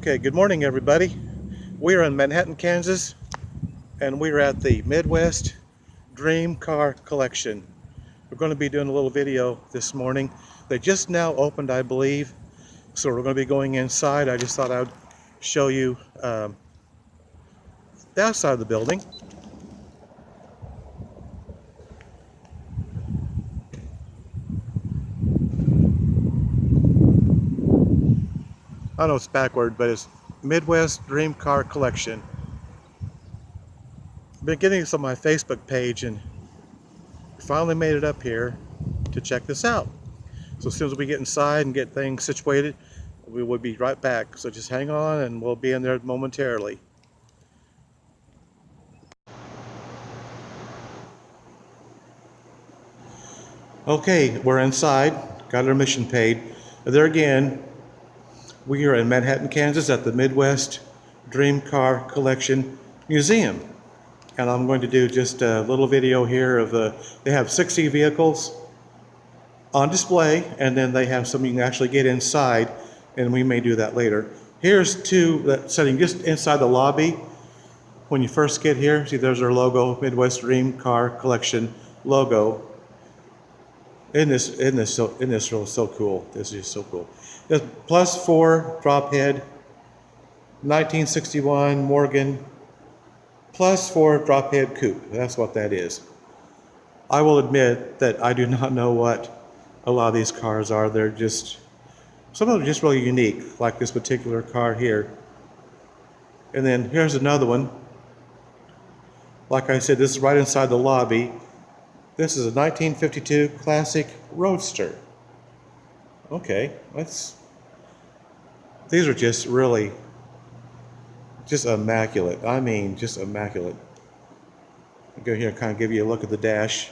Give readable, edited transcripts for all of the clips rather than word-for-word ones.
Okay, good morning everybody. We are in Manhattan, Kansas, and we are at the Midwest Dream Car Collection. We're going to be doing a little video this morning. They just now opened, I believe, so we're going to be going inside. I just thought I'd show you the outside of the building. I know it's backward, but it's Midwest Dream Car Collection. I've been getting this on my Facebook page and finally made it up here to check this out. So as soon as we get inside and get things situated, we will be right back. So just hang on and we'll be in there momentarily. Okay, we're inside, got our admission paid. There again, we are in Manhattan, Kansas at the Midwest Dream Car Collection Museum. And I'm going to do just a little video here of they have 60 vehicles on display, and then they have some you can actually get inside, and we may do that later. Here's two that setting just inside the lobby. When you first get here, see there's our logo, Midwest Dream Car Collection logo. Isn't this so cool? This is so cool. There's +4 drop head, 1961 Morgan, +4 drop head coupe. That's what that is. I will admit that I do not know what a lot of these cars are. They're just, some of them are just really unique, like this particular car here. And then here's another one. Like I said, this is right inside the lobby. This is a 1952 Classic Roadster. Okay, these are just really, just immaculate. I mean, just immaculate. I'll go here and kind of give you a look at the dash.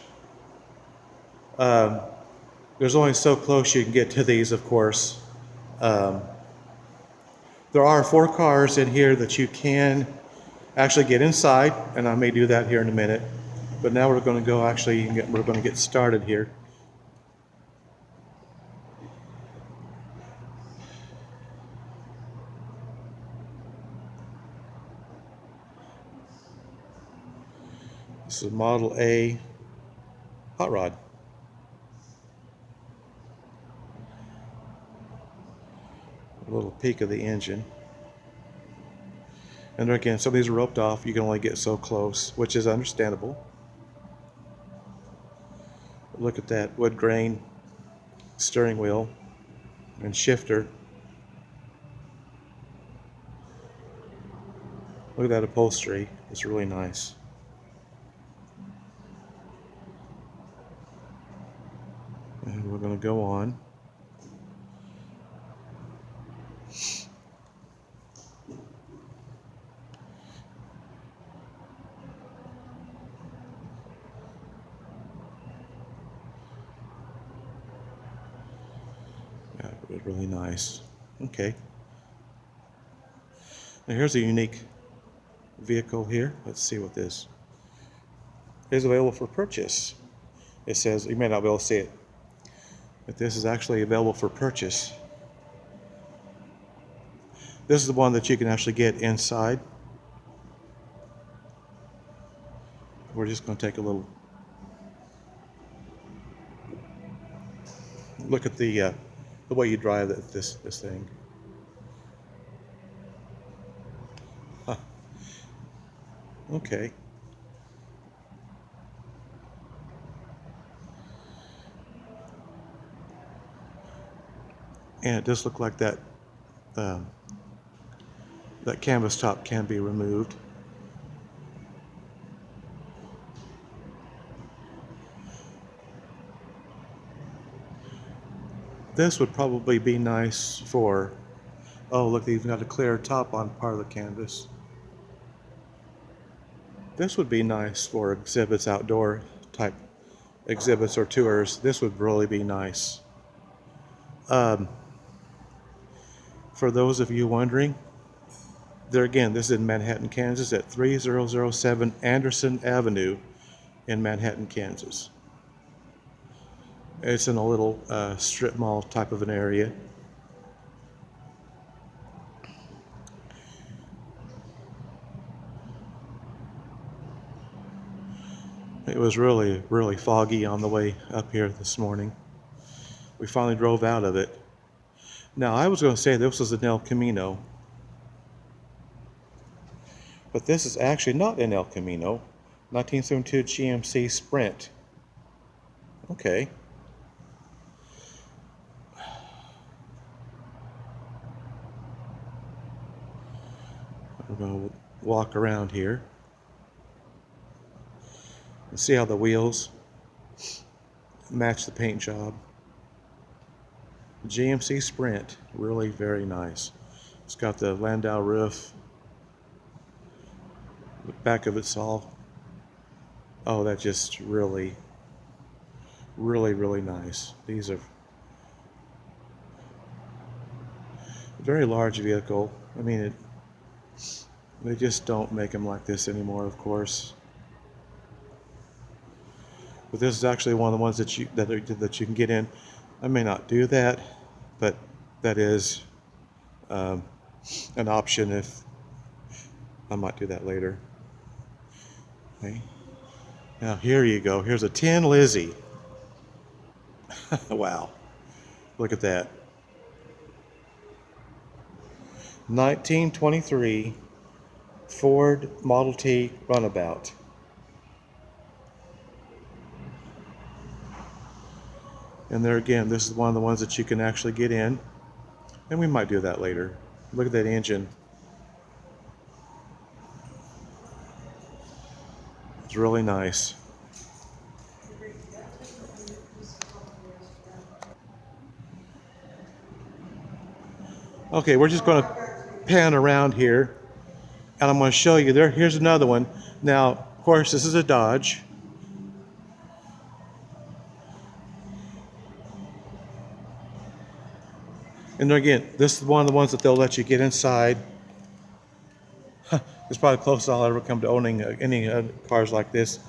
There's only so close you can get to these, of course. There are 4 cars in here that you can actually get inside, and I may do that here in a minute. But now we're going to go we're going to get started here. This is Model A hot rod. A little peek of the engine. And again, some of these are roped off. You can only get so close, which is understandable. Look at that wood grain steering wheel and shifter. Look at that upholstery. It's really nice. And we're going to go on. Yeah, it was really nice. Okay. Now here's a unique vehicle here. Let's see what this is. Available for purchase. It says, you may not be able to see it, but this is actually available for purchase. This is the one that you can actually get inside. We're just going to take a little look at the way you drive this thing. Huh. Okay. And it does look like that that canvas top can be removed. This would probably be nice for, oh look, they even got a clear top on part of the canvas. This would be nice for exhibits, outdoor type exhibits or tours. This would really be nice. For those of you wondering, there again, this is in Manhattan, Kansas at 3007 Anderson Avenue in Manhattan, Kansas. It's in a little strip mall type of an area. It was really, really foggy on the way up here this morning. We finally drove out of it. Now, I was going to say this was an El Camino, but this is actually not an El Camino. 1972 GMC Sprint. Okay. We're going to walk around here and see how the wheels match the paint job. GMC Sprint, really very nice. It's got the Landau roof. The back of it's all, oh, that's just really, really, really nice. These are a very large vehicle. I mean, they just don't make them like this anymore, of course. But this is actually one of the ones that you can get in. I may not do that, but that is an option. If I might do that later. Okay. Now here you go. Here's a Tin Lizzie. Wow, look at that. 1923 Ford Model T Runabout. And there again, this is one of the ones that you can actually get in. And we might do that later. Look at that engine. It's really nice. Okay, we're just going to pan around here. And I'm going to show you there. Here's another one. Now, of course, this is a Dodge. And again, this is one of the ones that they'll let you get inside. It's probably the closest I'll ever come to owning any cars like this.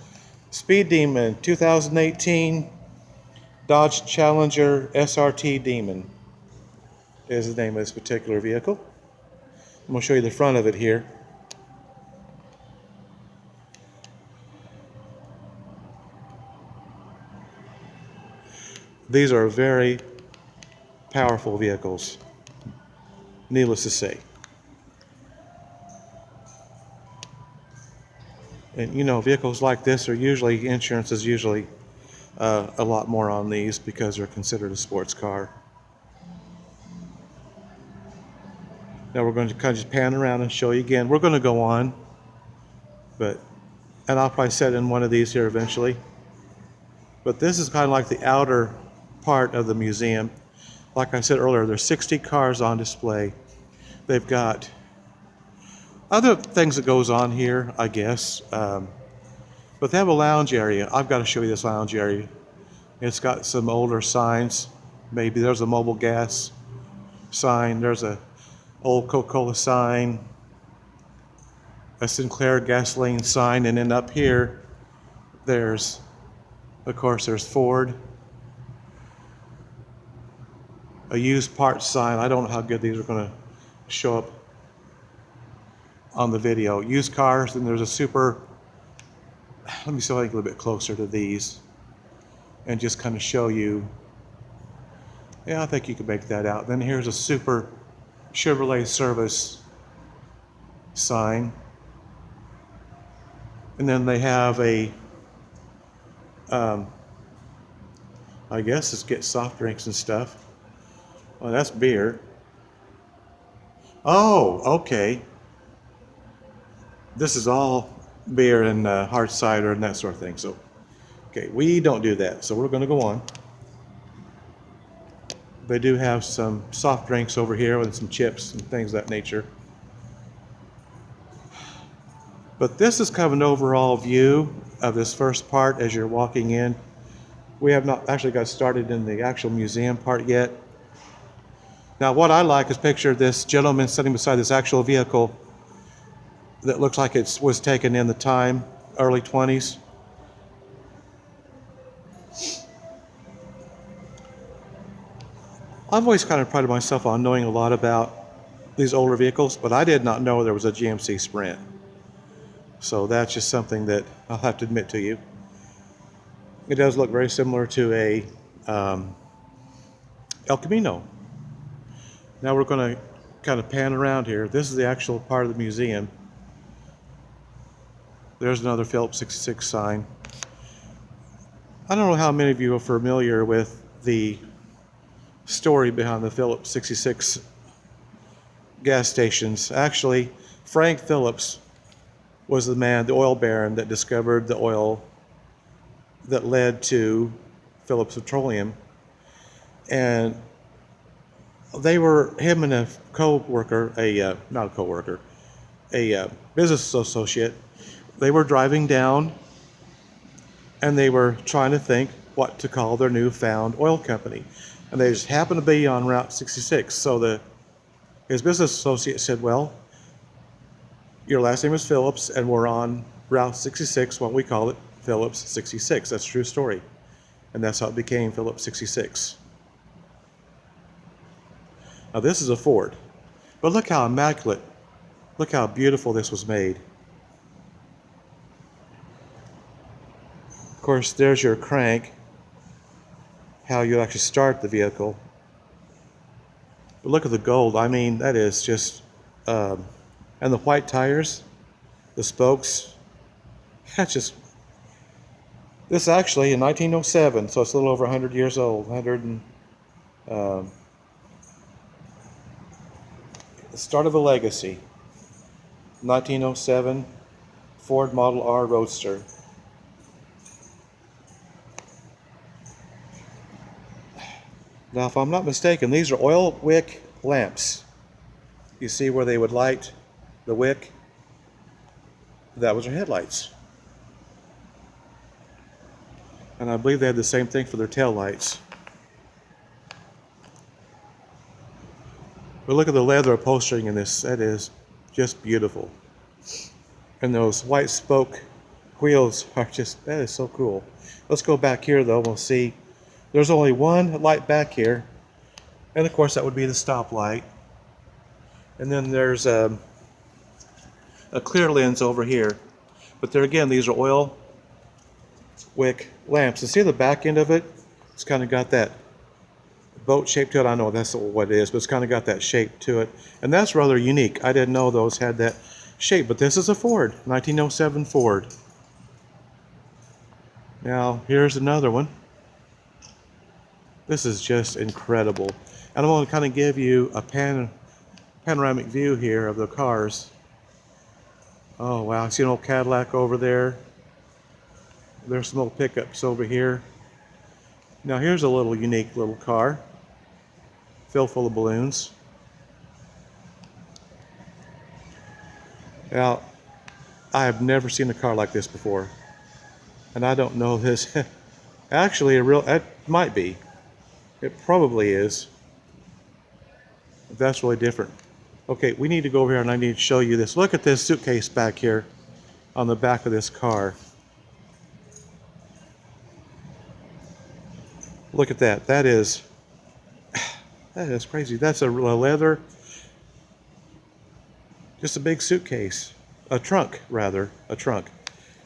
Speed Demon, 2018 Dodge Challenger SRT Demon is the name of this particular vehicle. I'm going to show you the front of it here. These are very powerful vehicles, needless to say. And you know, vehicles like this are usually, insurance is usually a lot more on these because they're considered a sports car. Now we're going to kind of just pan around and show you again. We're going to go on, and I'll probably set in one of these here eventually. But this is kind of like the outer part of the museum. Like I said earlier, there's 60 cars on display. They've got other things that goes on here, I guess. But they have a lounge area. I've got to show you this lounge area. It's got some older signs. Maybe there's a Mobil gas sign. There's a old Coca-Cola sign. A Sinclair gasoline sign. And then up here, there's, of course, there's Ford. A used parts sign. I don't know how good these are going to show up on the video. Used cars, and there's a super, let me see if I can get a little bit closer to these and just kind of show you. Yeah, I think you can make that out. Then here's a super Chevrolet service sign. And then they have a, I guess it's get soft drinks and stuff. Oh, that's beer. Oh, okay. This is all beer and hard cider and that sort of thing. So, okay, we don't do that. So we're going to go on. They do have some soft drinks over here with some chips and things of that nature. But this is kind of an overall view of this first part as you're walking in. We have not actually got started in the actual museum part yet. Now what I like is picture this gentleman sitting beside this actual vehicle that looks like it was taken in the time, early 20s. I've always kind of prided myself on knowing a lot about these older vehicles, but I did not know there was a GMC Sprint. So that's just something that I'll have to admit to you. It does look very similar to a El Camino. Now we're going to kind of pan around here. This is the actual part of the museum. There's another Phillips 66 sign. I don't know how many of you are familiar with the story behind the Phillips 66 gas stations. Actually, Frank Phillips was the man, the oil baron, that discovered the oil that led to Phillips Petroleum. And him and a co-worker, not a co-worker, a business associate, they were driving down and they were trying to think what to call their newfound oil company. And they just happened to be on Route 66. So his business associate said, well, your last name is Phillips and we're on Route 66, what we call it, Phillips 66. That's a true story. And that's how it became Phillips 66. Now this is a Ford, but look how immaculate, look how beautiful this was made. Of course, there's your crank, how you actually start the vehicle. But look at the gold, I mean, that is just, and the white tires, the spokes, that's just, this is actually in 1907, so it's a little over 100 years old, the start of a legacy. 1907 Ford Model R Roadster. Now, if I'm not mistaken, these are oil wick lamps. You see where they would light the wick? That was their headlights. And I believe they had the same thing for their tail lights. But look at the leather upholstering in this. That is just beautiful. And those white spoke wheels are just, that is so cool. Let's go back here though, we'll see. There's only one light back here. And of course that would be the stop light. And then there's a clear lens over here. But there again, these are oil wick lamps. And see the back end of it? It's kind of got that boat shape to it. I know that's what it is, but it's kind of got that shape to it. And that's rather unique. I didn't know those had that shape, but this is a Ford, 1907 Ford. Now, here's another one. This is just incredible. And I'm going to kind of give you a panoramic view here of the cars. Oh, wow. I see an old Cadillac over there. There's some little pickups over here. Now, here's a little unique little car. Filled full of balloons. Now, I have never seen a car like this before. And I don't know this. Actually, it might be. It probably is. That's really different. Okay, we need to go over here and I need to show you this. Look at this suitcase back here on the back of this car. Look at that. That is crazy. That's a leather, just a big suitcase. A trunk, rather. A trunk.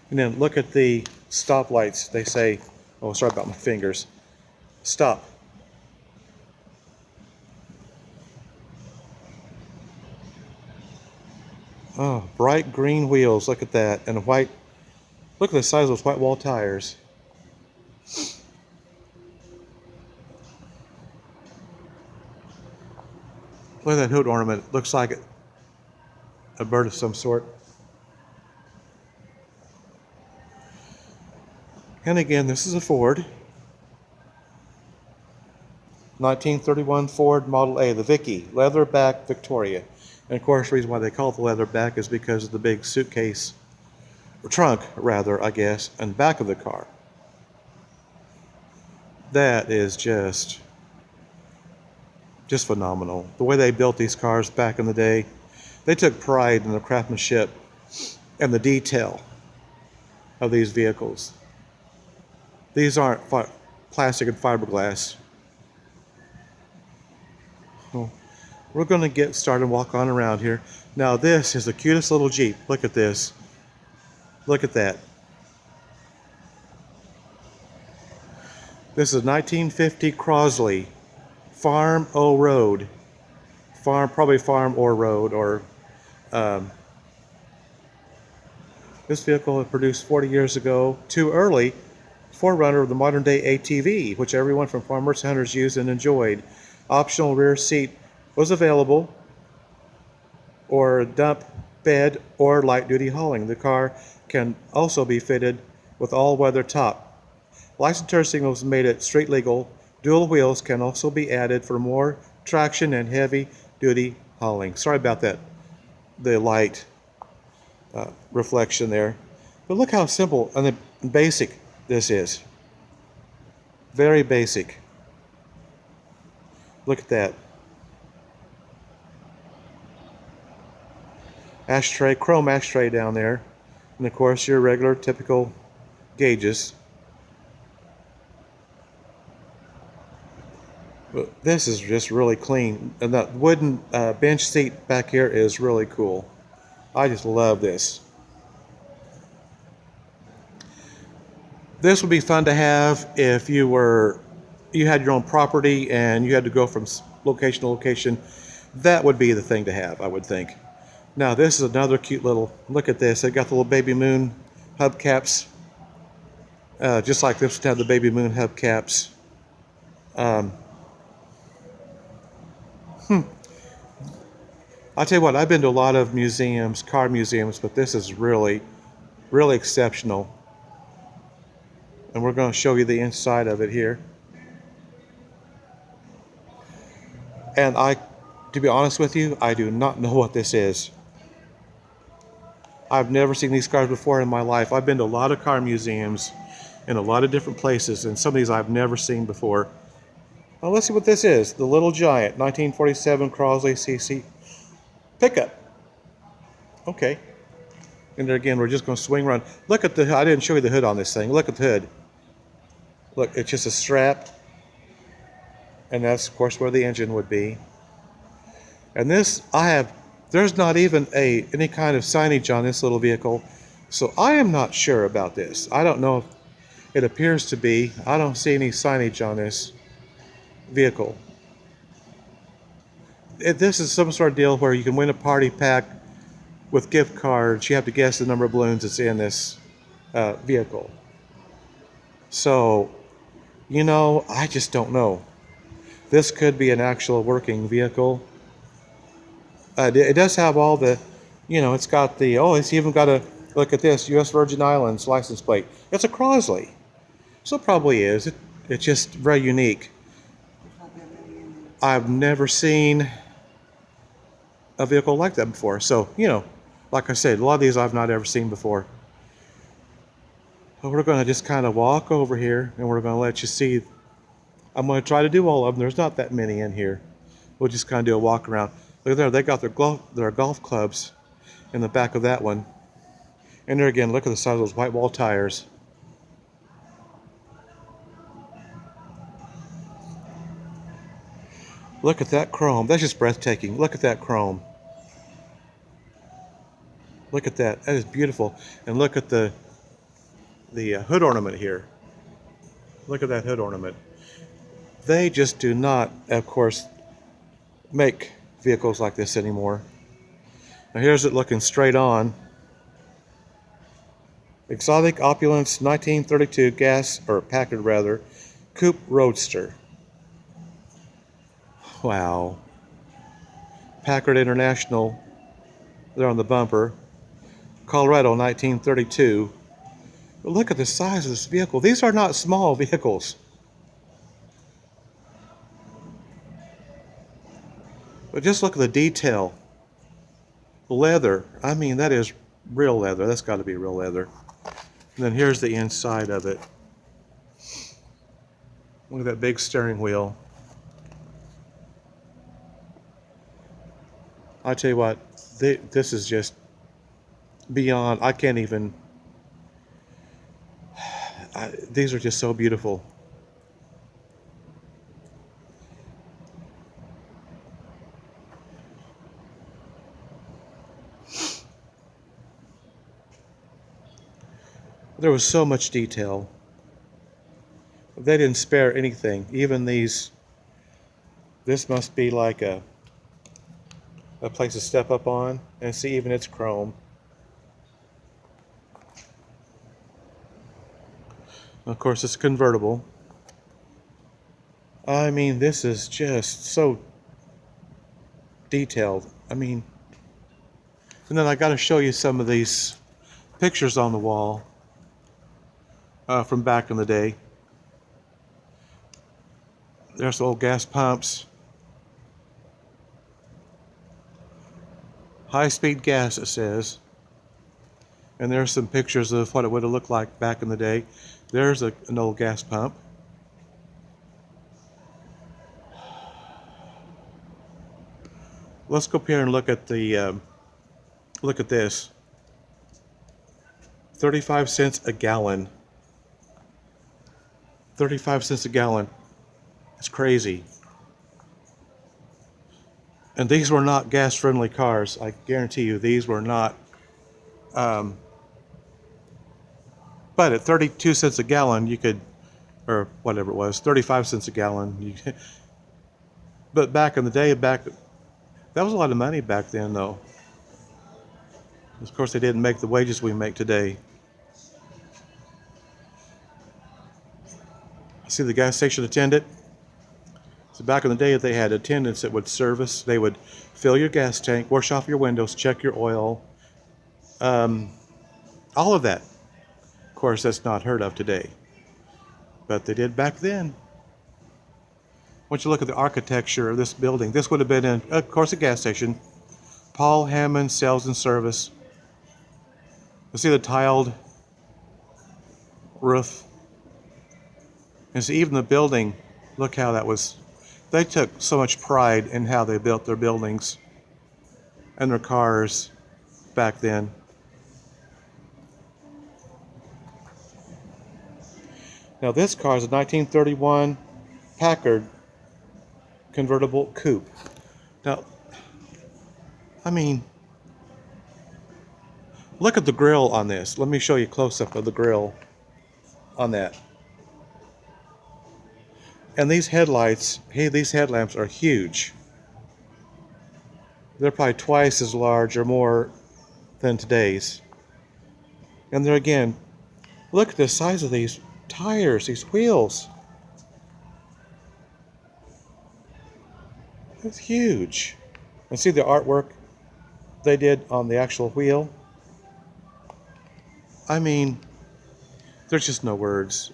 And then look at the stop lights. They say, oh, sorry about my fingers. Stop. Oh, bright green wheels. Look at that. And white. Look at the size of those white wall tires. Look at that hood ornament. It looks like a bird of some sort. And again, this is a Ford. 1931 Ford Model A, the Vicky, leatherback Victoria. And of course, the reason why they call it the leatherback is because of the big suitcase, or trunk, rather, I guess, in the back of the car. That is just phenomenal. The way they built these cars back in the day, they took pride in the craftsmanship and the detail of these vehicles. These aren't plastic and fiberglass. Well, we're going to get started and walk on around here. Now this is the cutest little Jeep. Look at this. Look at that. This is a 1950 Crosley Farm O Road. Probably Farm or Road, or this vehicle was produced 40 years ago, too early, forerunner of the modern day ATV, which everyone from farmers to hunters used and enjoyed. Optional rear seat was available, or dump bed or light duty hauling. The car can also be fitted with all-weather top. Licensure signals made it street legal. Dual wheels can also be added for more traction and heavy duty hauling. Sorry about that, the light reflection there. But look how simple and basic this is. Very basic. Look at that. Ashtray, chrome ashtray down there. And of course your regular typical gauges. But this is just really clean. And that wooden bench seat back here is really cool. I just love this. This would be fun to have if you had your own property and you had to go from location to location. That would be the thing to have, I would think. Now this is another cute little, look at this. They got the little baby moon hubcaps. Just like this would have the baby moon hubcaps. I'll tell you what, I've been to a lot of museums, car museums, but this is really, really exceptional. And we're going to show you the inside of it here. And to be honest with you, I do not know what this is. I've never seen these cars before in my life. I've been to a lot of car museums in a lot of different places, and some of these I've never seen before. Well, let's see what this is. The Little Giant, 1947 Crosley Cc Pickup. Okay. And there again, we're just going to swing around. Look at the, I didn't show you the hood on this thing. Look at the hood. Look, it's just a strap. And that's, of course, where the engine would be. And this, there's not even any kind of signage on this little vehicle. So I am not sure about this. I don't know if it appears to be. I don't see any signage on this vehicle. This is some sort of deal where you can win a party pack with gift cards. You have to guess the number of balloons that's in this vehicle. So, you know, I just don't know. This could be an actual working vehicle. It does have all the, you know, it's got the, oh, it's even got a, look at this, U.S. Virgin Islands license plate. It's a Crosley. So it probably is. It's just very unique. I've never seen a vehicle like that before. So, you know, like I said, a lot of these I've not ever seen before. But we're going to just kind of walk over here and we're going to let you see. I'm going to try to do all of them. There's not that many in here. We'll just kind of do a walk around. Look there, they got their golf clubs in the back of that one. And there again, look at the size of those white wall tires. Look at that chrome. That's just breathtaking. Look at that chrome. Look at that. That is beautiful. And look at the hood ornament here. Look at that hood ornament. They just do not, of course, make vehicles like this anymore. Now here's it looking straight on. Exotic Opulence 1932 Packard rather, Coupe Roadster. Wow. Packard International, there on the bumper. Colorado 1932. But look at the size of this vehicle. These are not small vehicles. But just look at the detail. Leather. I mean, that is real leather. That's got to be real leather. And then here's the inside of it. Look at that big steering wheel. I tell you what, this is just beyond. I can't even. These are just so beautiful. There was so much detail. They didn't spare anything. Even these, this must be like a place to step up on. And see, even it's chrome. Of course, it's convertible. I mean, this is just so detailed. I mean, and then I got to show you some of these pictures on the wall from back in the day. There's old gas pumps. High-speed gas, it says. And there's some pictures of what it would have looked like back in the day. There's an old gas pump. Let's go up here and look at the look at this. 35 cents a gallon. 35 cents a gallon. It's crazy. And these were not gas-friendly cars. I guarantee you, these were not. But at 32 cents a gallon, you could, or whatever it was, 35 cents a gallon. But back in the day, that was a lot of money back then, though. Of course, they didn't make the wages we make today. See the gas station attendant? So back in the day, they had attendants that would service. They would fill your gas tank, wash off your windows, check your oil, all of that. Of course, that's not heard of today, but they did back then. Once you look at the architecture of this building, this would have been in, of course, a gas station. Paul Hammond Sales and Service. You see the tiled roof. And see, even the building, look how that was. They took so much pride in how they built their buildings and their cars back then. Now this car is a 1931 Packard convertible coupe. Now, I mean, look at the grill on this. Let me show you a close-up of the grill on that. And these headlights, hey, these headlamps are huge. They're probably twice as large or more than today's. And they're, again, look at the size of these tires, these wheels. It's huge. And see the artwork they did on the actual wheel? I mean, there's just no words.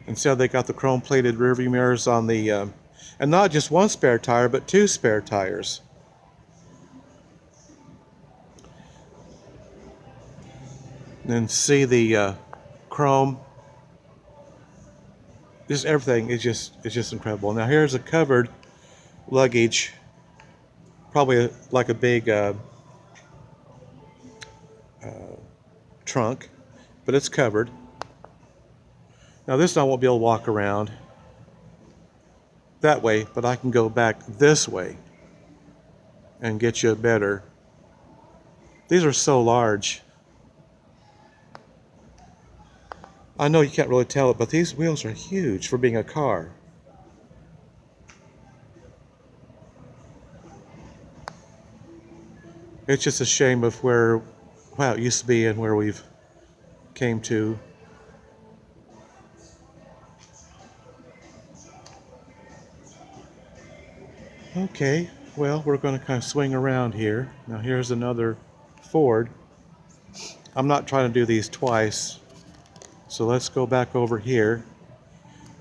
Instead, they got the chrome-plated rearview mirrors on the, and not just one spare tire, but two spare tires. And then see the chrome. Just everything is just incredible. Now here's a covered luggage, probably like a big trunk, but it's covered. Now this I won't be able to walk around that way, but I can go back this way and get you a better. These are so large. I know you can't really tell it, but these wheels are huge for being a car. It's just a shame of where, wow, it used to be and where we've came to. Okay, well, we're going to kind of swing around here. Now here's another Ford. I'm not trying to do these twice, so let's go back over here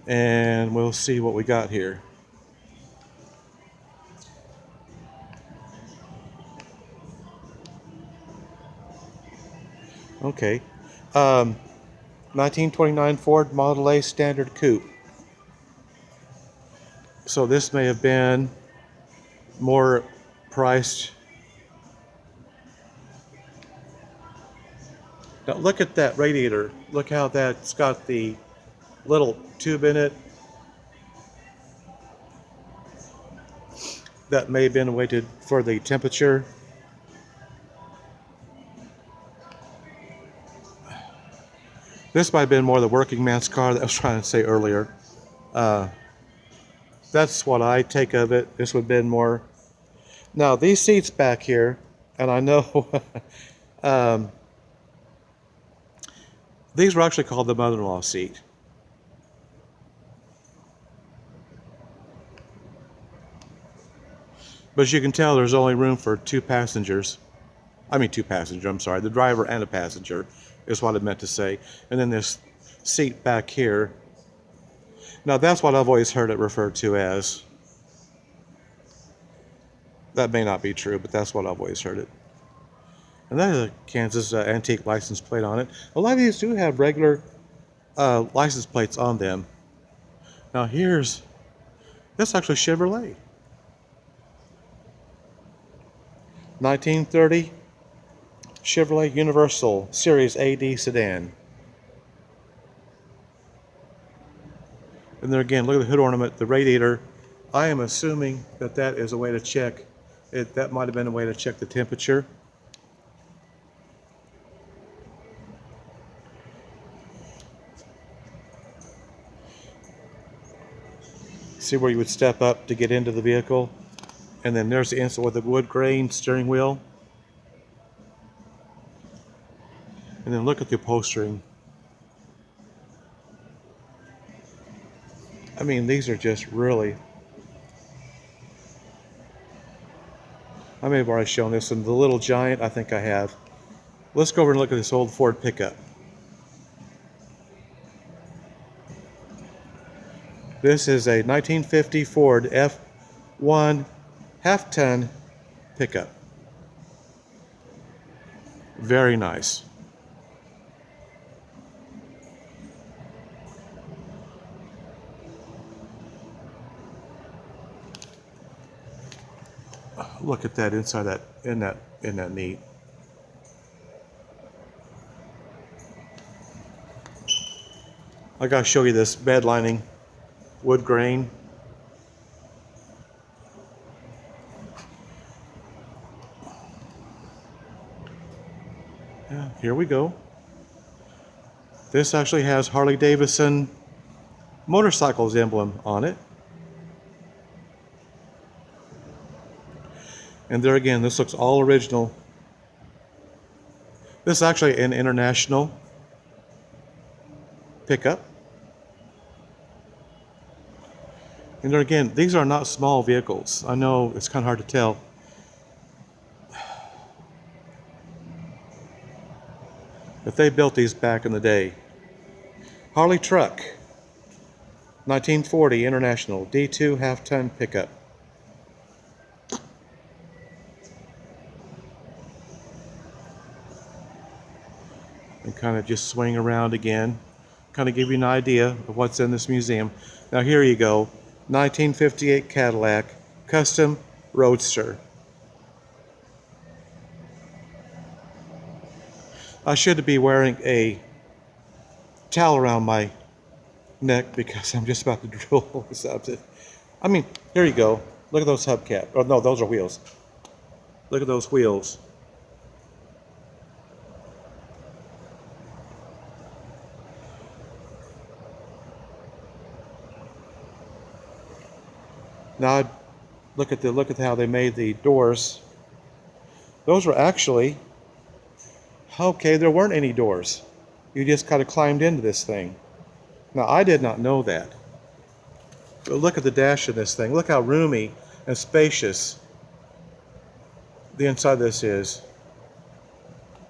and we'll see what we got here. Okay, 1929 Ford Model A Standard Coupe. So this may have been more priced. Now look at that radiator. Look how that's got the little tube in it. That may have been weighted for the temperature. This might have been more the working man's car that I was trying to say earlier. That's what I take of it. This would have been more. Now, these seats back here, and I know these were actually called the mother-in-law seat. But as you can tell, there's only room for two passengers. I mean, two passengers, I'm sorry. The driver and a passenger is what I meant to say. And then this seat back here. Now, that's what I've always heard it referred to as. That may not be true, but that's what I've always heard it. And that is a Kansas antique license plate on it. A lot of these do have regular license plates on them. Now, that's actually Chevrolet. 1930 Chevrolet Universal Series AD sedan. And there again, look at the hood ornament, the radiator. I am assuming that that is a way to check it. That might have been a way to check the temperature. See where you would step up to get into the vehicle. And then there's the insert with the wood grain steering wheel. And then look at the upholstering. I mean, these are just really... I may have already shown this in the Little Giant. I think I have. Let's go over and look at this old Ford pickup. This is a 1950 Ford F1 half-ton pickup. Very nice. Look at that inside that, isn't that neat? I gotta show you this bed lining, wood grain. Yeah, here we go. This actually has Harley Davidson motorcycles emblem on it. And there again, this looks all original. This is actually an international pickup. And there again, these are not small vehicles. I know it's kind of hard to tell. But they built these back in the day. Harley truck, 1940 International D2 half-ton pickup. And kind of just swing around again, kind of give you an idea of what's in this museum. Now here you go, 1958 Cadillac Custom Roadster. I should be wearing a towel around my neck because I'm just about to drill this up. I mean, here you go. Look at those hubcaps. Oh no, those are wheels. Look at those wheels. Now look at how they made the doors. Those were actually, okay, there weren't any doors. You just kind of climbed into this thing. Now I did not know that. But look at the dash of this thing. Look how roomy and spacious the inside of this is.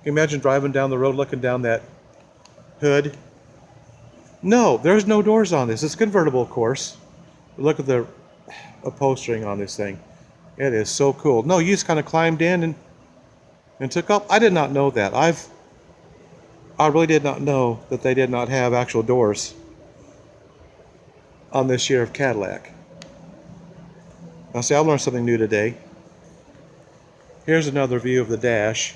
Can you imagine driving down the road looking down that hood? No, there's no doors on this. It's convertible, of course. But look at the upholstering on this thing. It is so cool. No, you just kind of climbed in and took off. I did not know that. I really did not know that they did not have actual doors on this year of Cadillac. Now see, I learned something new today. Here's another view of the dash.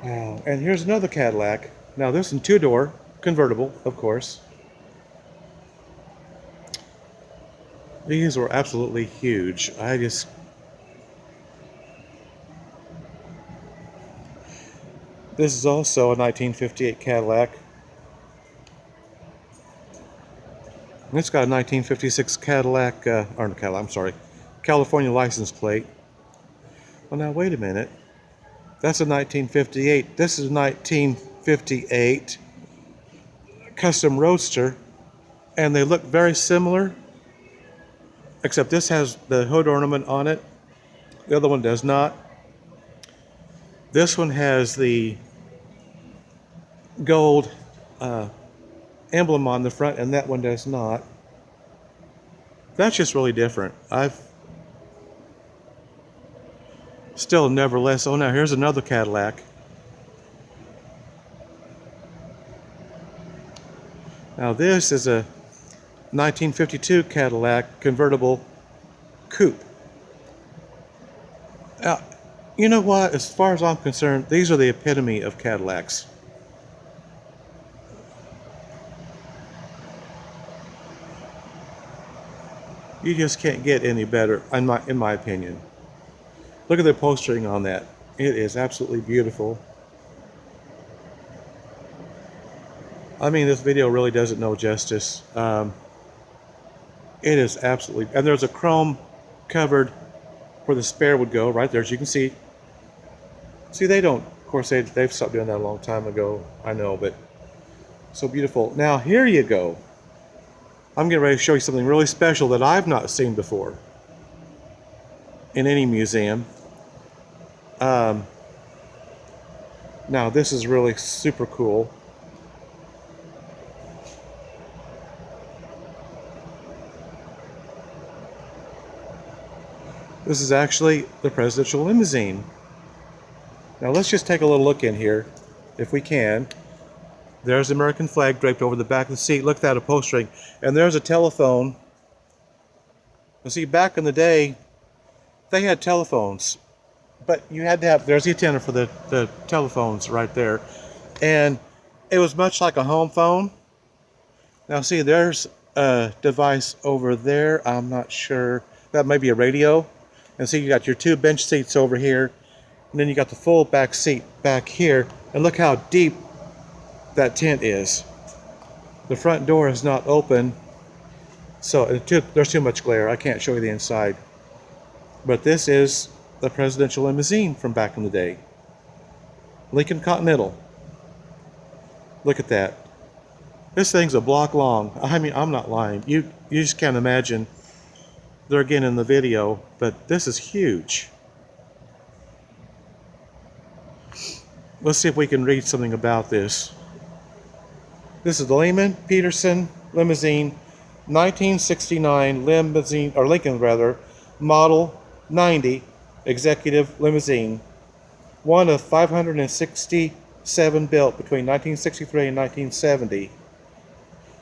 Wow. And here's another Cadillac. Now this is a two-door convertible, of course. These were absolutely huge. This is also a 1958 Cadillac. And it's got a 1956 Cadillac, I'm sorry, California license plate. Well, now wait a minute. That's a 1958. This is a 1958 Custom Roadster, and they look very similar, except this has the hood ornament on it. The other one does not. This one has the gold emblem on the front, and that one does not. That's just really different. I've still nevertheless. Oh, now here's another Cadillac. Now this is a 1952 Cadillac convertible coupe. Now, you know what? As far as I'm concerned, these are the epitome of Cadillacs. You just can't get any better, in my opinion. Look at the upholstering on that. It is absolutely beautiful. I mean, this video really doesn't know justice. It is absolutely, and there's a chrome covered where the spare would go right there, as you can see. See, they don't, of course, they've stopped doing that a long time ago, I know, but so beautiful. Now, here you go. I'm getting ready to show you something really special that I've not seen before in any museum. Now, this is really super cool. This is actually the Presidential Limousine. Now, let's just take a little look in here, if we can. There's the American flag draped over the back of the seat. Look at that upholstering. And there's a telephone. You see, back in the day, they had telephones. But you had to have, there's the antenna for the telephones right there. And it was much like a home phone. Now see, there's a device over there. I'm not sure. That may be a radio. And see, you got your two bench seats over here. And then you got the full back seat back here. And look how deep that tent is. The front door is not open, so there's too much glare. I can't show you the inside. But this is the Presidential Limousine from back in the day. Lincoln Continental. Look at that. This thing's a block long. I mean, I'm not lying. You just can't imagine. They're again in the video, but this is huge. Let's see if we can read something about this. This is the Lehman Peterson Limousine, 1969 limousine, or Lincoln rather, Model 90 Executive Limousine. One of 567 built between 1963 and 1970.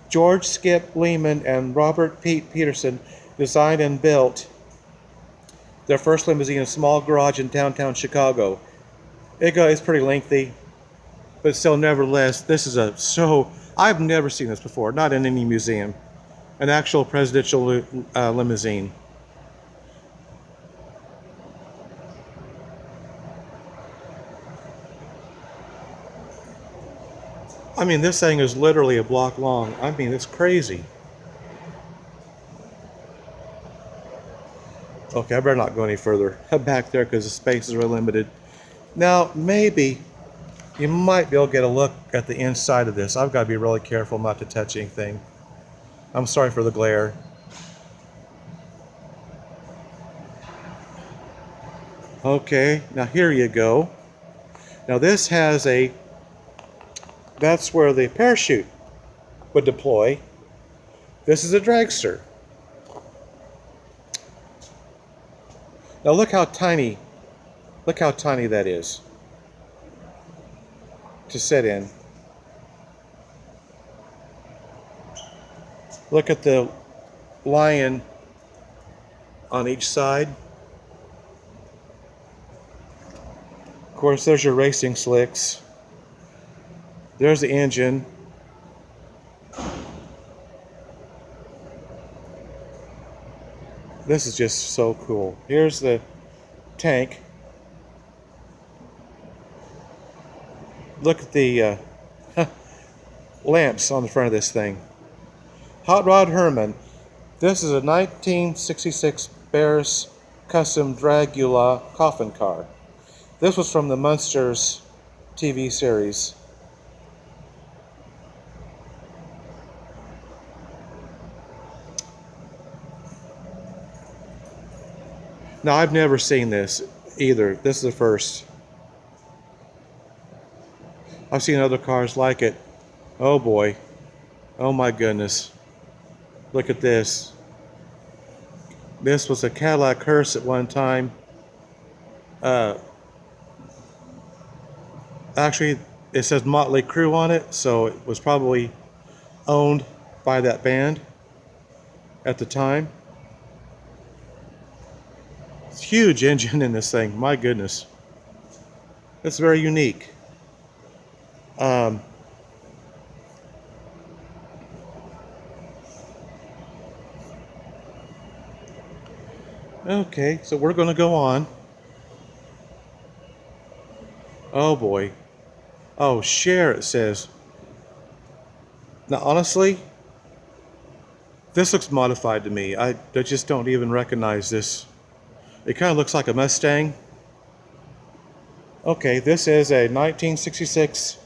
George Skip Lehman and Robert Pete Peterson designed and built their first limousine in a small garage in downtown Chicago. It's pretty lengthy, but still, nevertheless, this is I've never seen this before, not in any museum. An actual presidential limousine. I mean, this thing is literally a block long. I mean, it's crazy. Okay, I better not go any further back there because the space is really limited. Now, maybe you might be able to get a look at the inside of this. I've got to be really careful not to touch anything. I'm sorry for the glare. Okay, now here you go. Now this has that's where the parachute would deploy. This is a dragster. Now look how tiny that is to sit in. Look at the lion on each side. Of course, there's your racing slicks. There's the engine. This is just so cool. Here's the tank. Look at the lamps on the front of this thing. Hot Rod Herman. This is a 1966 Barris custom Dragula coffin car. This was from the Munsters TV series. Now, I've never seen this either. This is the first. I've seen other cars like it. Oh boy. Oh my goodness. Look at this. This was a Cadillac hearse at one time. Actually, it says Motley Crue on it, so it was probably owned by that band at the time. It's a huge engine in this thing. My goodness. It's very unique. Okay, so we're going to go on. Oh boy. Oh, share, it says. Now, honestly, this looks modified to me. I just don't even recognize this. It kind of looks like a Mustang. Okay, this is a 1966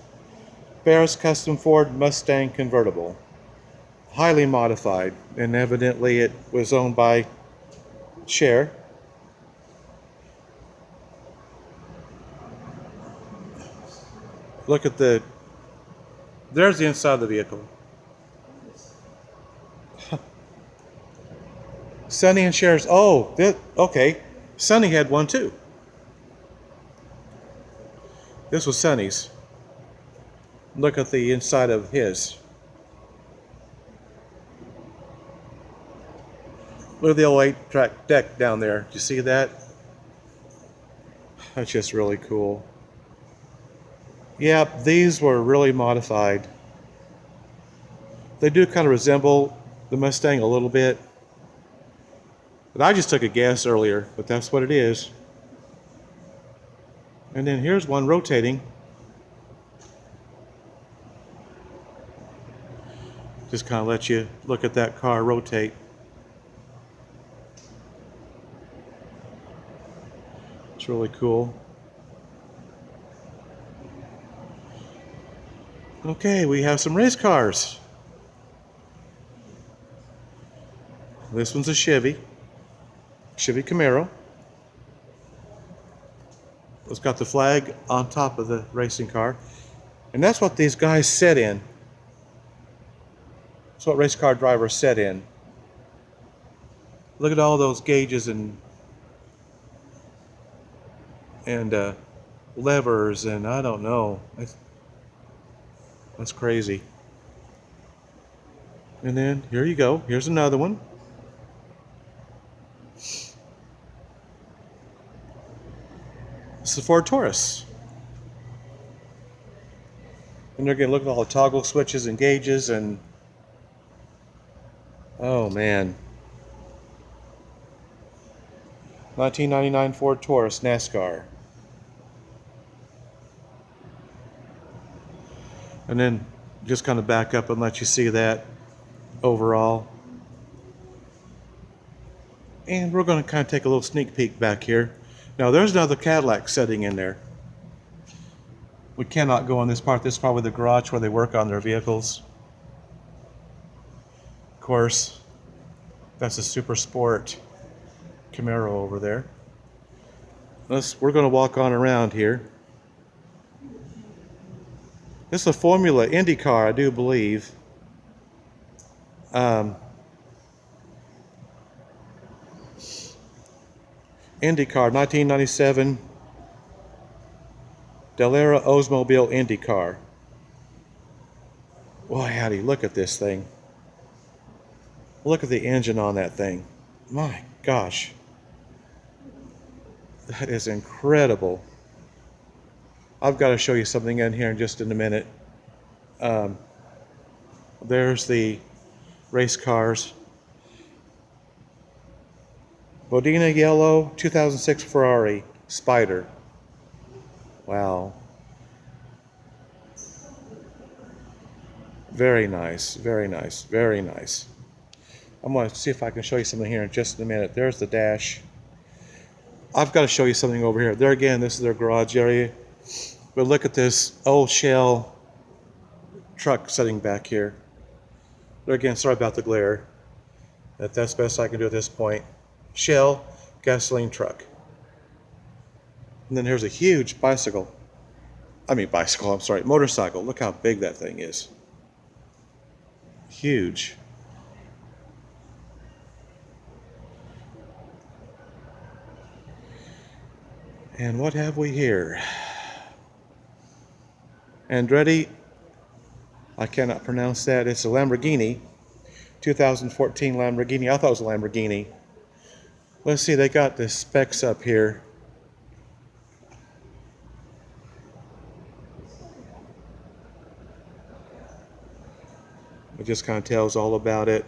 Barris Custom Ford Mustang convertible. Highly modified, and evidently it was owned by Cher. Look at there's the inside of the vehicle. Sonny and Cher's, okay. Sonny had one too. This was Sonny's. Look at the inside of his. Look at the old 8-track deck down there. Do you see that? That's just really cool. Yeah, these were really modified. They do kind of resemble the Mustang a little bit. But I just took a guess earlier, but that's what it is. And then here's one rotating. Just kind of let you look at that car rotate. It's really cool. Okay, we have some race cars. This one's a Chevy Camaro. It's got the flag on top of the racing car. And that's what these guys sit in. That's what race car drivers sit in. Look at all those gauges and levers, and I don't know. That's crazy. And then here you go. Here's another one. This is Ford Taurus. And they're going to look at all the toggle switches and gauges and oh man. 1999 Ford Taurus NASCAR. And then just kind of back up and let you see that overall. And we're going to kind of take a little sneak peek back here. Now there's another Cadillac sitting in there. We cannot go on this part. This is probably the garage where they work on their vehicles. Of course, that's a Super Sport Camaro over there. We're going to walk on around here. This is a Formula Indy car, I do believe. IndyCar, 1997 Bel Air Oldsmobile IndyCar. Boy, howdy, look at this thing. Look at the engine on that thing. My gosh. That is incredible. I've got to show you something in here in just in a minute. There's the race cars. Modena yellow, 2006 Ferrari Spider. Wow. Very nice, very nice, very nice. I'm going to see if I can show you something here in just a minute. There's the dash. I've got to show you something over here. There again, this is their garage area. But look at this old shell truck sitting back here. There again, sorry about the glare. That's best I can do at this point. Shell gasoline truck. And then here's a huge motorcycle. Look how big that thing is. Huge. And what have we here? Andretti, I cannot pronounce that. It's a Lamborghini, 2014 Lamborghini. I thought it was a Lamborghini. Let's see, they got the specs up here. It just kind of tells all about it.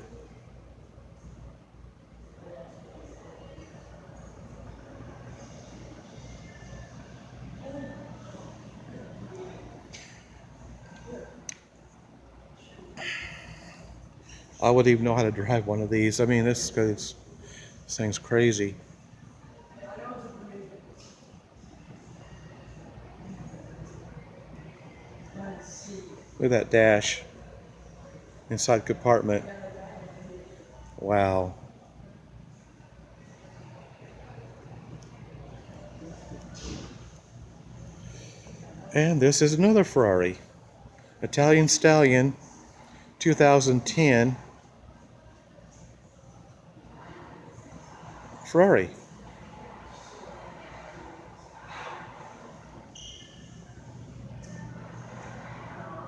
I wouldn't even know how to drive one of these. I mean, this thing's crazy. Look at that dash. Inside compartment. Wow. And this is another Ferrari. Italian Stallion, 2010 Ferrari.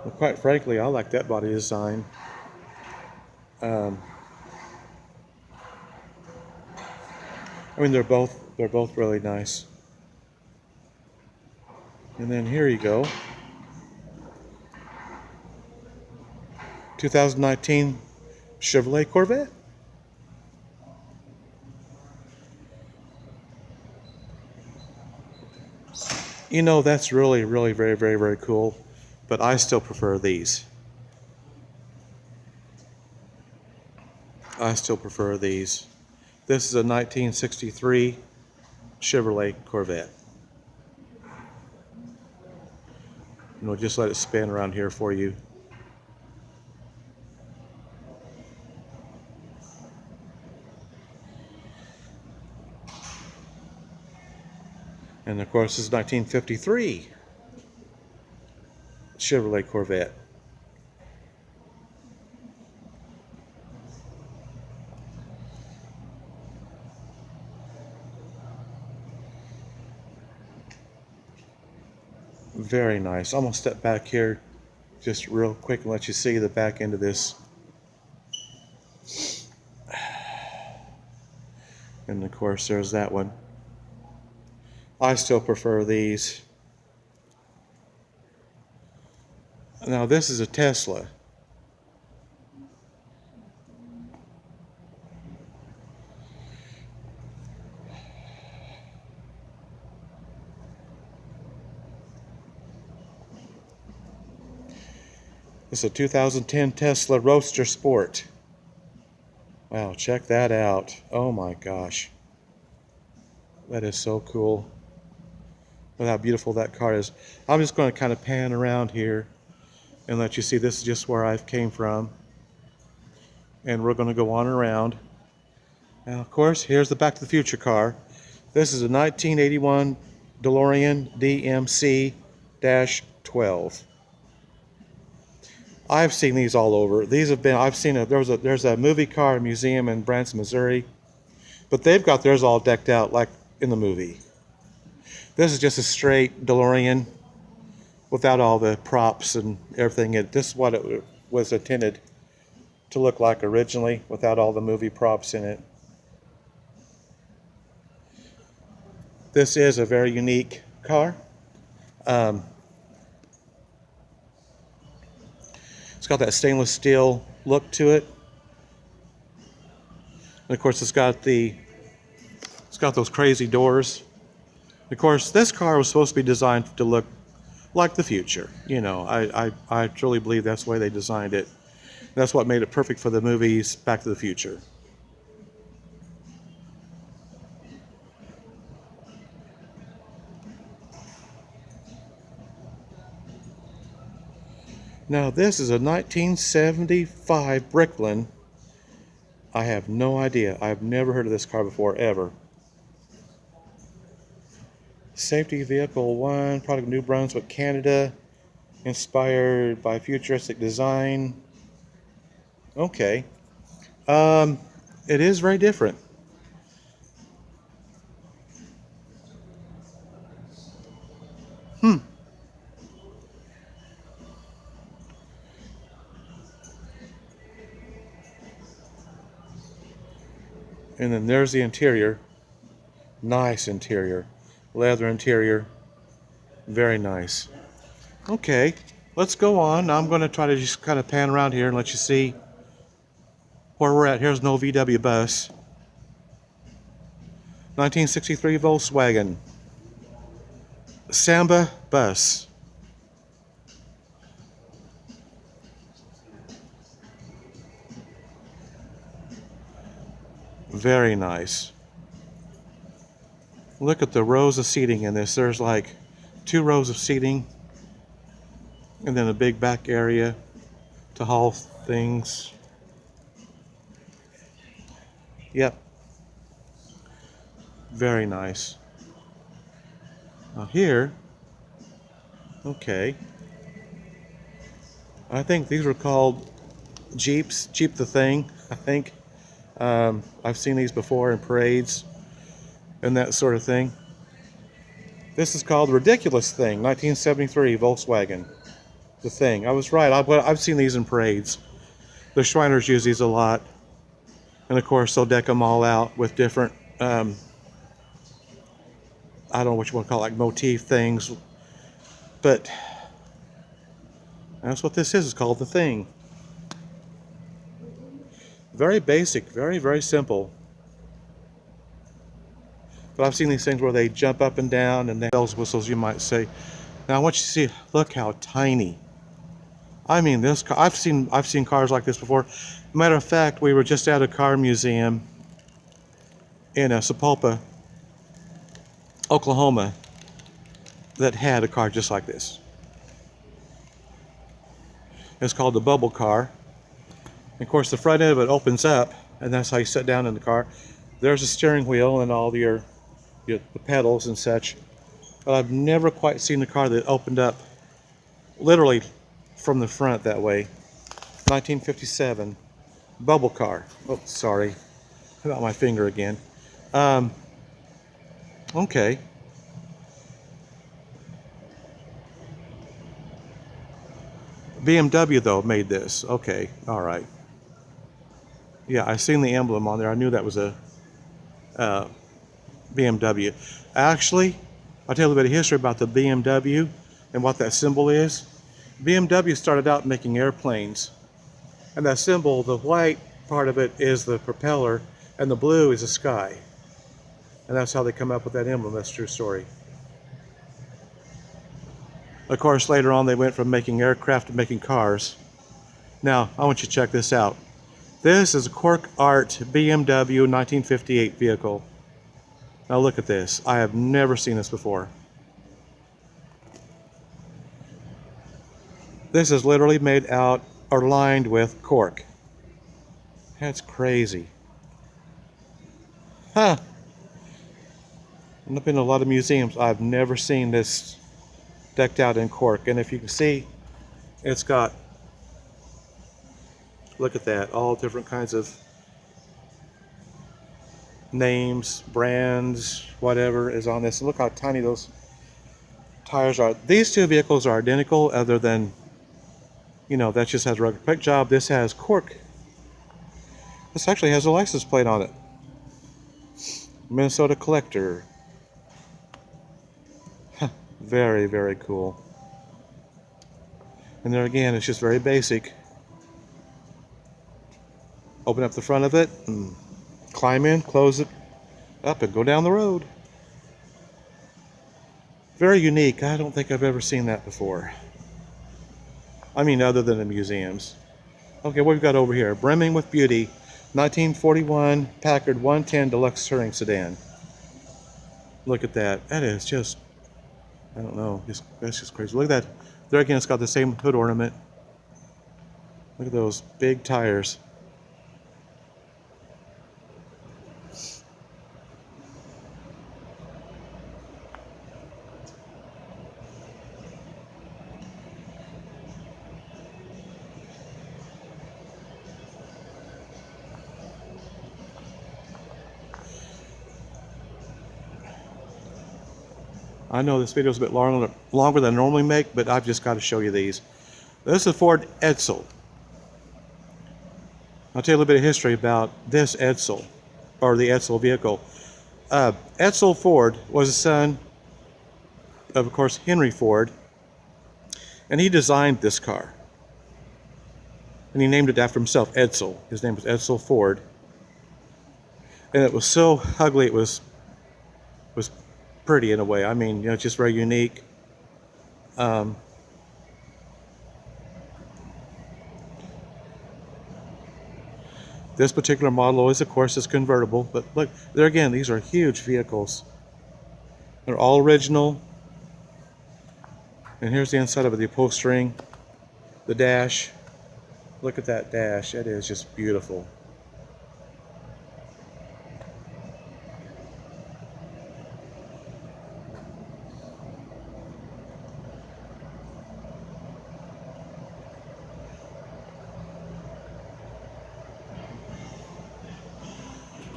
Well, quite frankly, I like that body design. I mean, they're both really nice. And then here you go. 2019 Chevrolet Corvette. You know, that's really very cool, but I still prefer these. I still prefer these. This is a 1963 Chevrolet Corvette. And we'll just let it spin around here for you. And of course, this is 1953 Chevrolet Corvette. Very nice. I'm going to step back here just real quick and let you see the back end of this. And of course, there's that one. I still prefer these. Now, this is a Tesla. This is a 2010 Tesla Roadster Sport. Wow, check that out. Oh my gosh. That is so cool. Look how beautiful that car is. I'm just going to kind of pan around here and let you see this is just where I came from. And we're going to go on around. Now, of course, here's the Back to the Future car. This is a 1981 DeLorean DMC-12. I've seen these all over. These have been, there's a movie car museum in Branson, Missouri, but they've got theirs all decked out like in the movie. This is just a straight DeLorean without all the props and everything. This is what it was intended to look like originally, without all the movie props in it. This is a very unique car. It's got that stainless steel look to it. And of course, it's got those crazy doors. Of course, this car was supposed to be designed to look like the future. You know, I truly believe that's the way they designed it. That's what made it perfect for the movies Back to the Future. Now this is a 1975 Bricklin. I have no idea. I've never heard of this car before, ever. Safety Vehicle 1, product New Brunswick, Canada. Inspired by futuristic design. Okay. It is very different. And then there's the interior. Nice interior. Leather interior. Very nice. Okay, let's go on. Now I'm going to try to just kind of pan around here and let you see where we're at. Here's an old VW bus. 1963 Volkswagen Samba bus. Very nice. Look at the rows of seating in this. There's like 2 rows of seating and then a big back area to haul things. Yep. Very nice. Now here, okay. I think these were called Jeeps. Jeep the Thing, I think. I've seen these before in parades and that sort of thing. This is called Ridiculous Thing, 1973 Volkswagen. The Thing. I was right. I've seen these in parades. The Shriners use these a lot. And of course, they'll deck them all out with different, I don't know what you want to call it, like motif things. But that's what this is. It's called The Thing. Very basic, very, very simple. But I've seen these things where they jump up and down and they bells whistles, you might say. Now I want you to see, look how tiny. I mean, this car, I've seen cars like this before. Matter of fact, we were just at a car museum in Sapulpa, Oklahoma, that had a car just like this. It's called the bubble car. And of course, the front end of it opens up, and that's how you sit down in the car. There's a steering wheel and all the pedals and such. But I've never quite seen a car that opened up literally from the front that way. 1957 bubble car. Oh, sorry. I got my finger again. Okay. BMW though made this. Okay, all right. Yeah, I seen the emblem on there. I knew that was a BMW. Actually, I'll tell you a bit of history about the BMW and what that symbol is. BMW started out making airplanes, and that symbol, the white part of it is the propeller, and the blue is the sky. And that's how they come up with that emblem. That's a true story. Of course, later on, they went from making aircraft to making cars. Now, I want you to check this out. This is a Quark Art Bmw 1958 vehicle. Now look at this. I have never seen this before. This is literally made out or lined with cork. That's crazy. Huh. I've been to a lot of museums. I've never seen this decked out in cork. And if you can see, it's got, look at that, all different kinds of names, brands, whatever is on this. Look how tiny those tires are. These two vehicles are identical, other than, you know, that just has a rugged paint job. This has cork. This actually has a license plate on it. Minnesota Collector. Very, very cool. And there again, it's just very basic. Open up the front of it, and climb in, close it up, and go down the road. Very unique. I don't think I've ever seen that before. I mean, other than the museums. Okay, what we've got over here? Brimming with Beauty, 1941 Packard 110 Deluxe Touring Sedan. Look at that. That is just, I don't know. That's just crazy. Look at that. There again, it's got the same hood ornament. Look at those big tires. I know this video is a bit longer than I normally make, but I've just got to show you these. This is a Ford Edsel. I'll tell you a little bit of history about this Edsel, or the Edsel vehicle. Edsel Ford was a son of course, Henry Ford, and he designed this car. And he named it after himself, Edsel. His name was Edsel Ford. And it was so ugly, it was pretty in a way. I mean, you know, just very unique. This particular model is, of course, is convertible, but look, there again, these are huge vehicles. They're all original. And here's the inside of it, the upholstering, the dash. Look at that dash, that is just beautiful.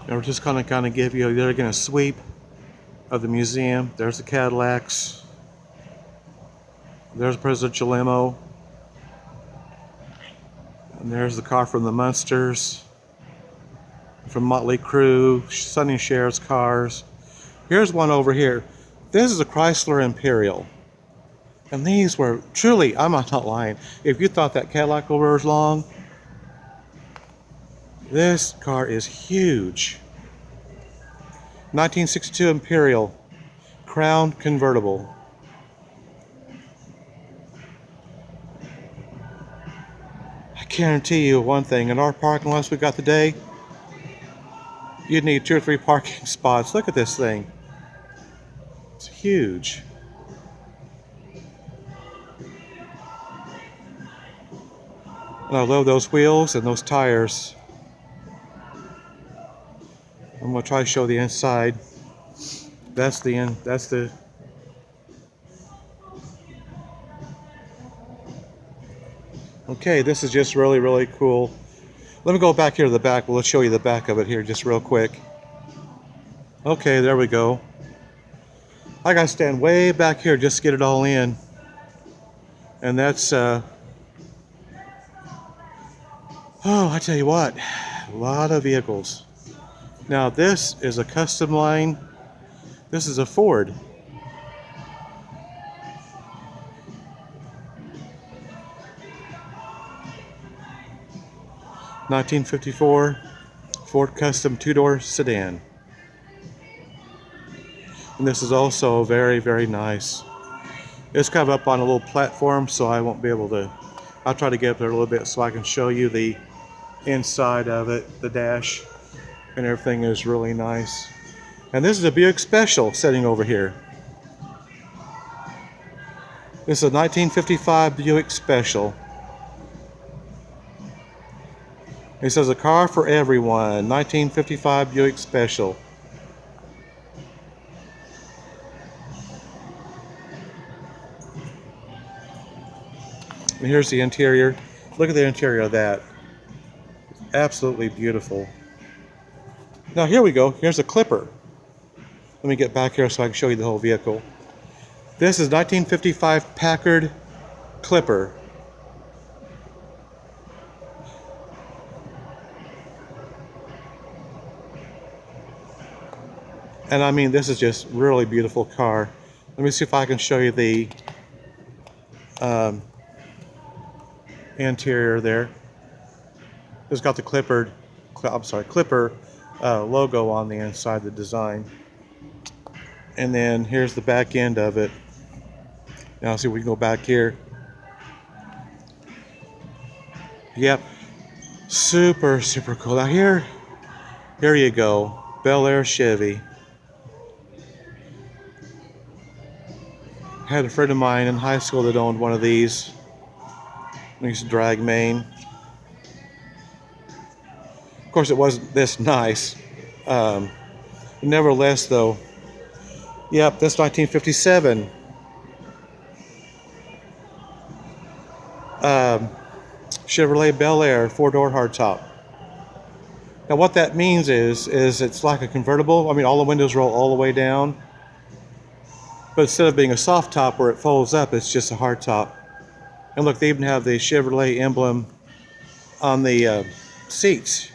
And we're just kind of give you, they're going to sweep of the museum. There's the Cadillacs. There's a Presidential Limo. And there's the car from the Munsters, from Motley Crue, Sonny and Cher's cars. Here's one over here. This is a Chrysler Imperial. And these were truly, I'm not lying, if you thought that Cadillac over was long, this car is huge. 1962 Imperial, Crown Convertible. I guarantee you one thing, in our parking lots we got today, you'd need 2 or 3 parking spots. Look at this thing. It's huge. And I love those wheels and those tires. I'm going to try to show the inside. That's the end. That's the... Okay, this is just really, really cool. Let me go back here to the back. We'll show you the back of it here just real quick. Okay, there we go. I got to stand way back here just to get it all in. And that's... Oh, I tell you what. A lot of vehicles. Now this is a custom line. This is a Ford. (1954) Ford Custom 2-door sedan. And this is also very, very nice. It's kind of up on a little platform, so I won't be able to. I'll try to get up there a little bit so I can show you the inside of it, the dash. And everything is really nice. And this is a Buick Special sitting over here. This is a 1955 Buick Special. It says a car for everyone. 1955 Buick Special. And here's the interior. Look at the interior of that. It's absolutely beautiful. Now here we go, here's a Clipper. Let me get back here so I can show you the whole vehicle. This is 1955 Packard Clipper. And I mean, this is just really beautiful car. Let me see if I can show you the interior there. It's got the Clipper logo on the inside, the design. And then here's the back end of it. Now see if we can go back here. Yep, super, super cool. Now here you go, Bel Air Chevy. Had a friend of mine in high school that owned one of these. I used to drag Maine. Of course, it wasn't this nice. Nevertheless, though, yep, that's 1957. Chevrolet Bel Air 4-door hardtop. Now, what that means is it's like a convertible. I mean, all the windows roll all the way down. But instead of being a soft top where it folds up, it's just a hard top. And look, they even have the Chevrolet emblem on the seats.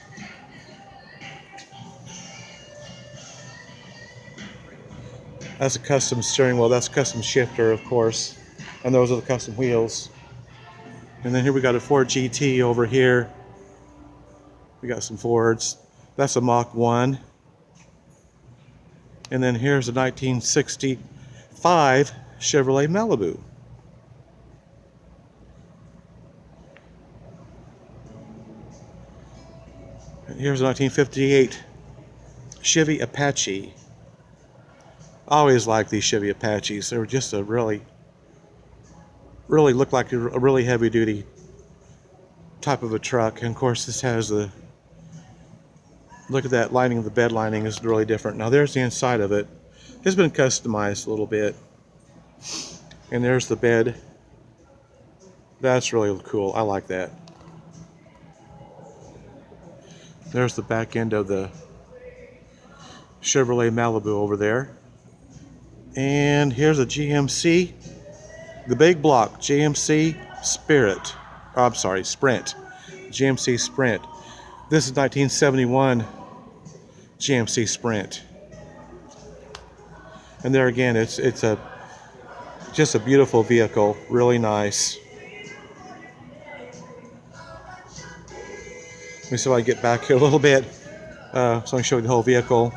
That's a custom steering wheel. That's a custom shifter, of course. And those are the custom wheels. And then here we got a Ford GT over here. We got some Fords. That's a Mach 1. And then here's a 1965 Chevrolet Malibu. And here's a 1958 Chevy Apache. I always liked these Chevy Apaches. They were just a really looked like a really heavy duty type of a truck. And of course this has the, look at that lining of the bed lining is really different. Now there's the inside of it. It's been customized a little bit. And there's the bed. That's really cool. I like that. There's the back end of the Chevrolet Malibu over there. And here's a GMC, the big block, GMC Spirit. Oh, I'm sorry, Sprint. GMC Sprint. This is 1971 GMC Sprint. And there again, it's just a beautiful vehicle, really nice. Let me see if I can get back here a little bit so I can show you the whole vehicle.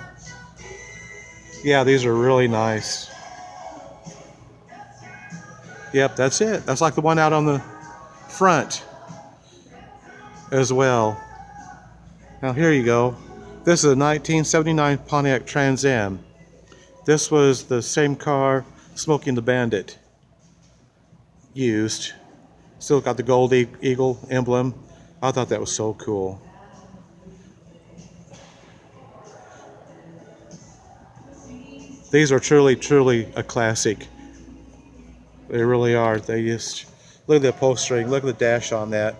Yeah, these are really nice. Yep, that's it. That's like the one out on the front as well. Now here you go. This is a 1979 Pontiac Trans Am. This was the same car Smokey and the Bandit used. Still got the gold eagle emblem. I thought that was so cool. These are truly, truly a classic. They really are. They just, look at the upholstery, look at the dash on that.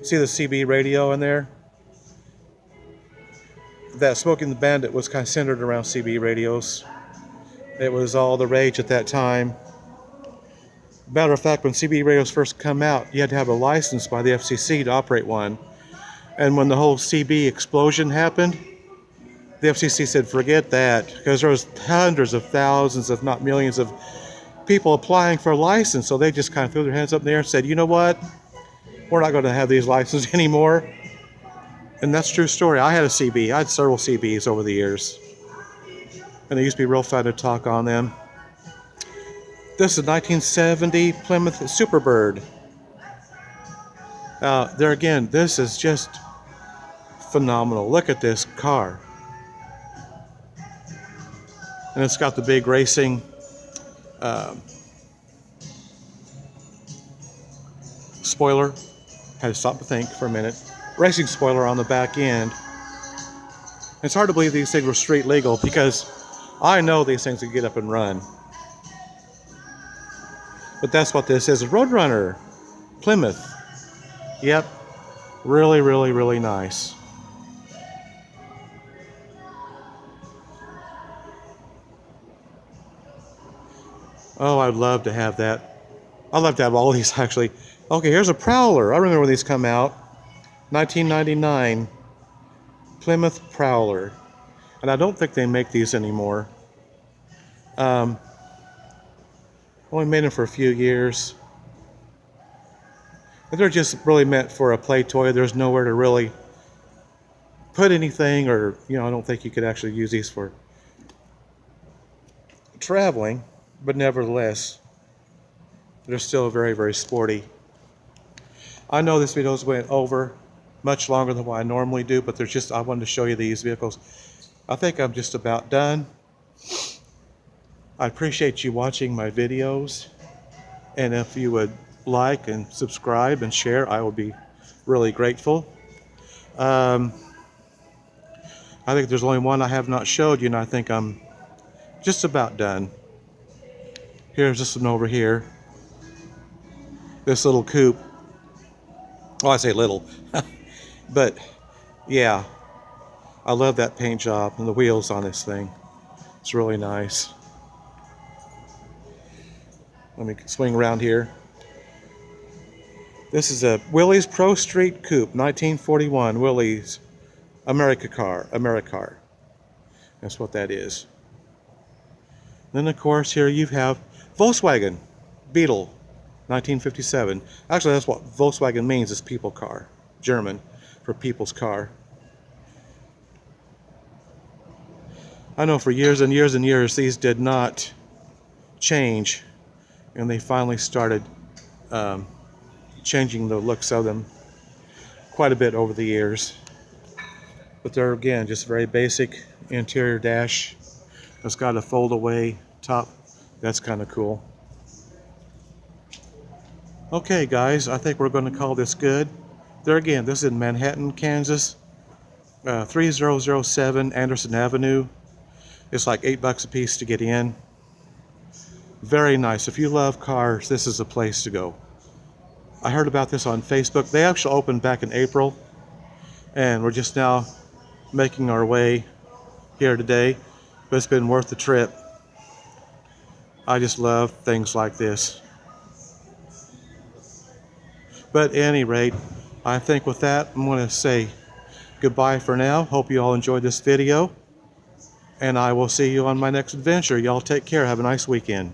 See the CB radio in there? That Smokey and the Bandit was kind of centered around CB radios. It was all the rage at that time. Matter of fact, when CB radios first come out, you had to have a license by the FCC to operate one. And when the whole CB explosion happened, the FCC said, forget that, because there was hundreds of thousands, if not millions, of people applying for a license. So they just kind of threw their hands up in the air and said, you know what? We're not going to have these licenses anymore. And that's a true story. I had a CB. I had several CBs over the years. And it used to be real fun to talk on them. This is a 1970 Plymouth Superbird. There again, this is just phenomenal. Look at this car. And it's got the big racing spoiler. Had to stop to think for a minute. Racing spoiler on the back end. It's hard to believe these things were street legal because I know these things can get up and run. But that's what this is. A Roadrunner. Plymouth. Yep. Really, really, really nice. Oh, I'd love to have that. I'd love to have all these actually. Okay, here's a Prowler. I remember when these come out. 1999. Plymouth Prowler. And I don't think they make these anymore. Only made them for a few years. But they're just really meant for a play toy. There's nowhere to really put anything, or, you know, I don't think you could actually use these for traveling. But nevertheless, They're still very, very sporty. I know this video's went over much longer than what I normally do, but I wanted to show you these vehicles. I think I'm just about done. I appreciate you watching my videos, and if you would like and subscribe and share, I would be really grateful. I think there's only one I have not showed you, and I think I'm just about done. Here's this one over here. This little coupe. Oh, I say little. But yeah, I love that paint job and the wheels on this thing. It's really nice. Let me swing around here. This is a Willys Pro Street Coupe, 1941 Willys Americar. That's what that is. Then of course here you have Volkswagen Beetle, 1957. Actually, that's what Volkswagen means, is people car. German for people's car. I know for years and years and years these did not change, and they finally started changing the looks of them quite a bit over the years. But they're, again, just very basic interior dash. It's got a fold-away top. That's kind of cool. Okay, guys, I think we're going to call this good. There again, this is in Manhattan, Kansas, 3007 Anderson Avenue. It's like $8 a piece to get in. Very nice. If you love cars, this is a place to go. I heard about this on Facebook. They actually opened back in April, and we're just now making our way here today, but it's been worth the trip. I just love things like this. But at any rate, I think with that, I'm going to say goodbye for now. Hope you all enjoyed this video, and I will see you on my next adventure. Y'all take care. Have a nice weekend.